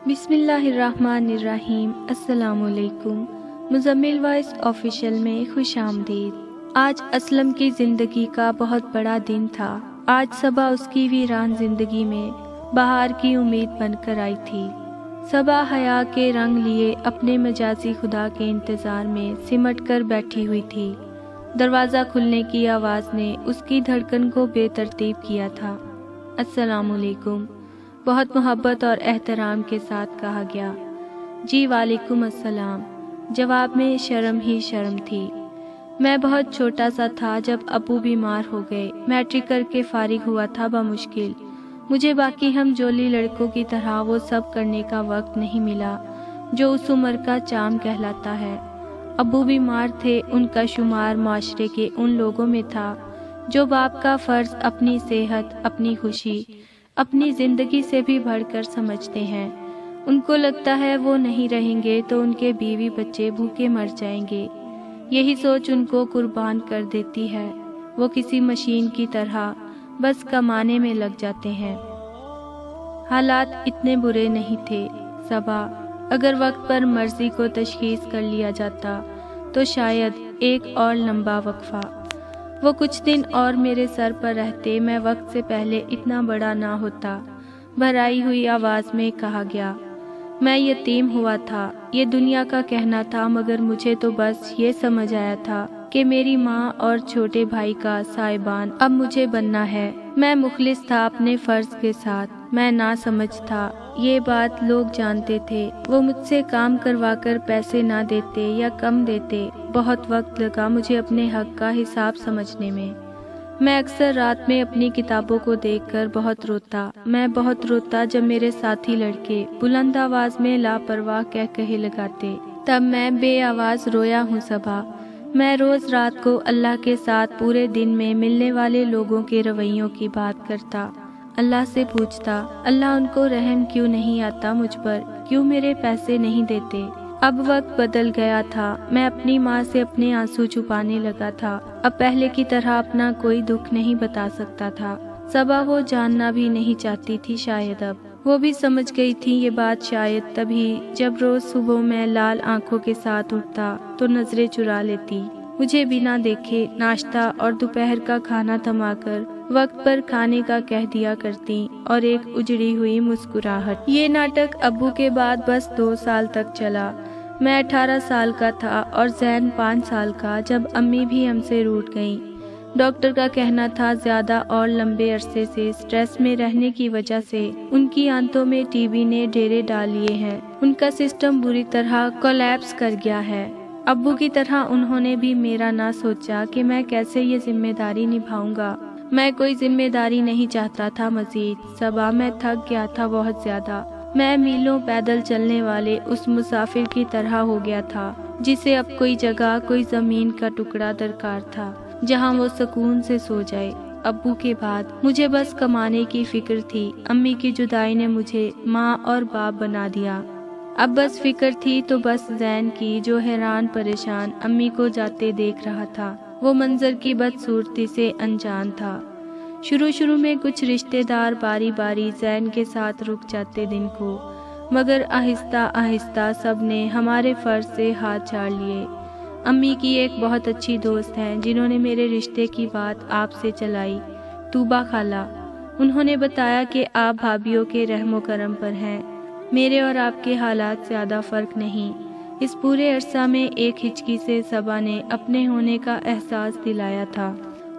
بسم اللہ الرحمن الرحیم۔ السلام علیکم۔ مزمل وائس آفیشیل میں خوش آمدید۔ آج اسلم کی زندگی کا بہت بڑا دن تھا۔ آج صبح اس کی ویران زندگی میں بہار کی امید بن کر آئی تھی۔ صبح حیا کے رنگ لیے اپنے مجازی خدا کے انتظار میں سمٹ کر بیٹھی ہوئی تھی۔ دروازہ کھلنے کی آواز نے اس کی دھڑکن کو بے ترتیب کیا تھا۔ السلام علیکم، بہت محبت اور احترام کے ساتھ کہا گیا۔ جی وعلیکم السلام، جواب میں شرم ہی شرم تھی۔ میں بہت چھوٹا سا تھا جب ابو بیمار ہو گئے۔ میٹرک کر کے فارغ ہوا تھا بمشکل۔ مجھے باقی ہم جولی لڑکوں کی طرح وہ سب کرنے کا وقت نہیں ملا جو اس عمر کا چام کہلاتا ہے۔ ابو بیمار تھے، ان کا شمار معاشرے کے ان لوگوں میں تھا جو باپ کا فرض اپنی صحت، اپنی خوشی، اپنی زندگی سے بھی بڑھ کر سمجھتے ہیں۔ ان کو لگتا ہے وہ نہیں رہیں گے تو ان کے بیوی بچے بھوکے مر جائیں گے۔ یہی سوچ ان کو قربان کر دیتی ہے۔ وہ کسی مشین کی طرح بس کمانے میں لگ جاتے ہیں۔ حالات اتنے برے نہیں تھے صبا۔ اگر وقت پر مرضی کو تشخیص کر لیا جاتا تو شاید ایک اور لمبا وقفہ، وہ کچھ دن اور میرے سر پر رہتے، میں وقت سے پہلے اتنا بڑا نہ ہوتا۔ بھرائی ہوئی آواز میں کہا گیا۔ میں یتیم ہوا تھا، یہ دنیا کا کہنا تھا، مگر مجھے تو بس یہ سمجھ آیا تھا کہ میری ماں اور چھوٹے بھائی کا سائبان اب مجھے بننا ہے۔ میں مخلص تھا اپنے فرض کے ساتھ، میں نہ سمجھ تھا، یہ بات لوگ جانتے تھے۔ وہ مجھ سے کام کروا کر پیسے نہ دیتے یا کم دیتے۔ بہت وقت لگا مجھے اپنے حق کا حساب سمجھنے میں۔ میں اکثر رات میں اپنی کتابوں کو دیکھ کر بہت روتا۔ میں بہت روتا جب میرے ساتھی لڑکے بلند آواز میں لاپرواہ کہے لگاتے، تب میں بے آواز رویا ہوں صبا۔ میں روز رات کو اللہ کے ساتھ پورے دن میں ملنے والے لوگوں کے رویوں کی بات کرتا، اللہ سے پوچھتا، اللہ ان کو رحم کیوں نہیں آتا مجھ پر، کیوں میرے پیسے نہیں دیتے۔ اب وقت بدل گیا تھا، میں اپنی ماں سے اپنے آنسو چھپانے لگا تھا۔ اب پہلے کی طرح اپنا کوئی دکھ نہیں بتا سکتا تھا۔ صبا وہ جاننا بھی نہیں چاہتی تھی شاید اب۔ وہ بھی سمجھ گئی تھی یہ بات شاید تبھی جب روز صبح میں لال آنکھوں کے ساتھ اٹھتا تو نظریں چرا لیتی، مجھے بنا دیکھے ناشتہ اور دوپہر کا کھانا تھما کر وقت پر کھانے کا کہہ دیا کرتی، اور ایک اجڑی ہوئی مسکراہٹ۔ یہ ناٹک ابو کے بعد بس 2 سال تک چلا۔ میں 18 سال کا تھا اور زین 5 سال کا جب امی بھی ہم سے روٹھ گئیں۔ ڈاکٹر کا کہنا تھا زیادہ اور لمبے عرصے سے سٹریس میں رہنے کی وجہ سے ان کی آنتوں میں ٹی بی نے ڈیرے ڈال لیے ہیں، ان کا سسٹم بری طرح کولیپس کر گیا ہے۔ ابو کی طرح انہوں نے بھی میرا نہ سوچا کہ میں کیسے یہ ذمہ داری نبھاؤں گا۔ میں کوئی ذمہ داری نہیں چاہتا تھا مزید صبا۔ میں تھک گیا تھا بہت زیادہ۔ میں میلوں پیدل چلنے والے اس مسافر کی طرح ہو گیا تھا جسے اب کوئی جگہ، کوئی زمین کا ٹکڑا درکار تھا جہاں وہ سکون سے سو جائے۔ ابو کے بعد مجھے بس کمانے کی فکر تھی۔ امی کی جدائی نے مجھے ماں اور باپ بنا دیا۔ اب بس فکر تھی تو بس زین کی، جو حیران پریشان امی کو جاتے دیکھ رہا تھا۔ وہ منظر کی بدصورتی سے انجان تھا۔ شروع میں کچھ رشتہ دار باری باری زین کے ساتھ رک جاتے دن کو، مگر آہستہ آہستہ سب نے ہمارے فرض سے ہاتھ جھاڑ لیے۔ امی کی ایک بہت اچھی دوست ہیں جنہوں نے میرے رشتے کی بات آپ سے چلائی، طوبہ خالہ۔ انہوں نے بتایا کہ آپ بھابھیوں کے رحم و کرم پر ہیں، میرے اور آپ کے حالات زیادہ فرق نہیں۔ اس پورے عرصہ میں ایک ہچکی سے صبا نے اپنے ہونے کا احساس دلایا تھا۔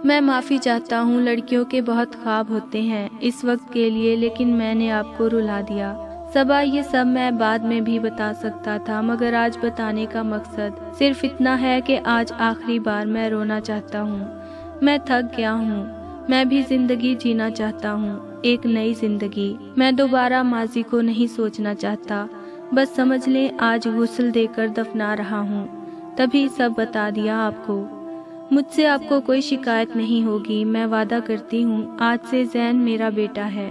میں معافی چاہتا ہوں، لڑکیوں کے بہت خواب ہوتے ہیں اس وقت کے لیے، لیکن میں نے آپ کو رلا دیا صبا۔ یہ سب میں بعد میں بھی بتا سکتا تھا، مگر آج بتانے کا مقصد صرف اتنا ہے کہ آج آخری بار میں رونا چاہتا ہوں۔ میں تھک گیا ہوں، میں بھی زندگی جینا چاہتا ہوں، ایک نئی زندگی۔ میں دوبارہ ماضی کو نہیں سوچنا چاہتا، بس سمجھ لیں آج غسل دے کر دفنا رہا ہوں۔ تبھی سب بتا دیا آپ کو۔ مجھ سے آپ کو کوئی شکایت نہیں ہوگی، میں وعدہ کرتی ہوں۔ آج سے زین میرا بیٹا ہے،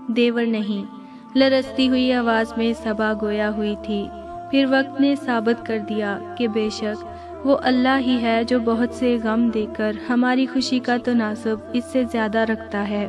دیور نہیں۔ لرزتی ہوئی آواز میں صبا گویا ہوئی تھی۔ پھر وقت نے ثابت کر دیا کہ بے شک وہ اللہ ہی ہے جو بہت سے غم دے کر ہماری خوشی کا تناسب اس سے زیادہ رکھتا ہے۔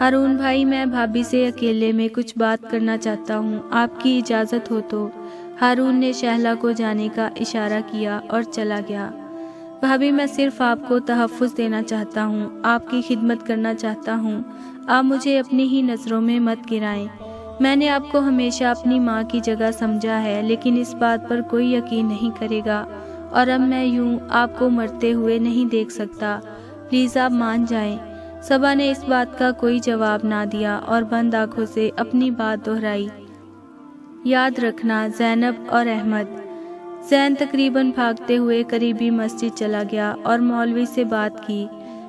ہارون بھائی، میں بھابھی سے اکیلے میں کچھ بات کرنا چاہتا ہوں، آپ کی اجازت ہو تو؟ ہارون نے شہلا کو جانے کا اشارہ کیا اور چلا گیا۔ بھابھی، میں صرف آپ کو تحفظ دینا چاہتا ہوں، آپ کی خدمت کرنا چاہتا ہوں، آپ مجھے اپنی ہی نظروں میں مت گرائیں۔ میں نے آپ کو ہمیشہ اپنی ماں کی جگہ سمجھا ہے، لیکن اس بات پر کوئی یقین نہیں کرے گا، اور اب میں یوں آپ کو مرتے ہوئے نہیں دیکھ سکتا، پلیز آپ مان جائیں۔ صبا نے اس بات کا کوئی جواب نہ دیا اور بند آنکھوں سے اپنی بات دہرائی۔ یاد رکھنا زینب اور احمد۔ زین تقریباً بھاگتے ہوئے قریبی مسجد چلا گیا اور مولوی سے بات کی۔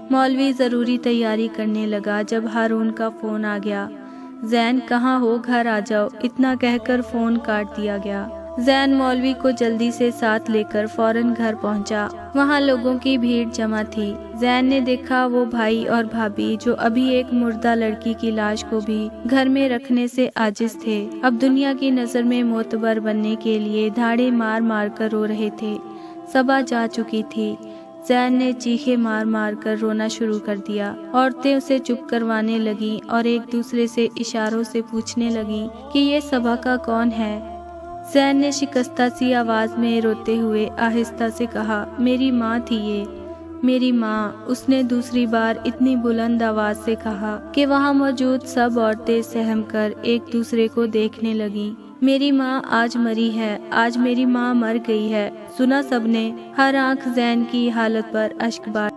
مولوی ضروری تیاری کرنے لگا جب ہارون کا فون آ گیا۔ زین، کہاں ہو، گھر آ جاؤ، اتنا کہہ کر فون کاٹ دیا گیا۔ زین مولوی کو جلدی سے ساتھ لے کر فوراً گھر پہنچا۔ وہاں لوگوں کی بھیڑ جمع تھی۔ زین نے دیکھا وہ بھائی اور بھابھی جو ابھی ایک مردہ لڑکی کی لاش کو بھی گھر میں رکھنے سے عاجز تھے، اب دنیا کی نظر میں معتبر بننے کے لیے دھاڑے مار مار کر رو رہے تھے۔ صبا جا چکی تھی۔ زین نے چیخے مار مار کر رونا شروع کر دیا۔ عورتیں اسے چپ کروانے لگیں اور ایک دوسرے سے اشاروں سے پوچھنے لگیں کہ یہ صبا کا کون ہے۔ زین نے شکستہ سی آواز میں روتے ہوئے آہستہ سے کہا، میری ماں تھی یہ، میری ماں۔ اس نے دوسری بار اتنی بلند آواز سے کہا کہ وہاں موجود سب عورتیں سہم کر ایک دوسرے کو دیکھنے لگیں۔ میری ماں آج مری ہے، آج میری ماں مر گئی ہے۔ سنا سب نے، ہر آنکھ زین کی حالت پر اشک بار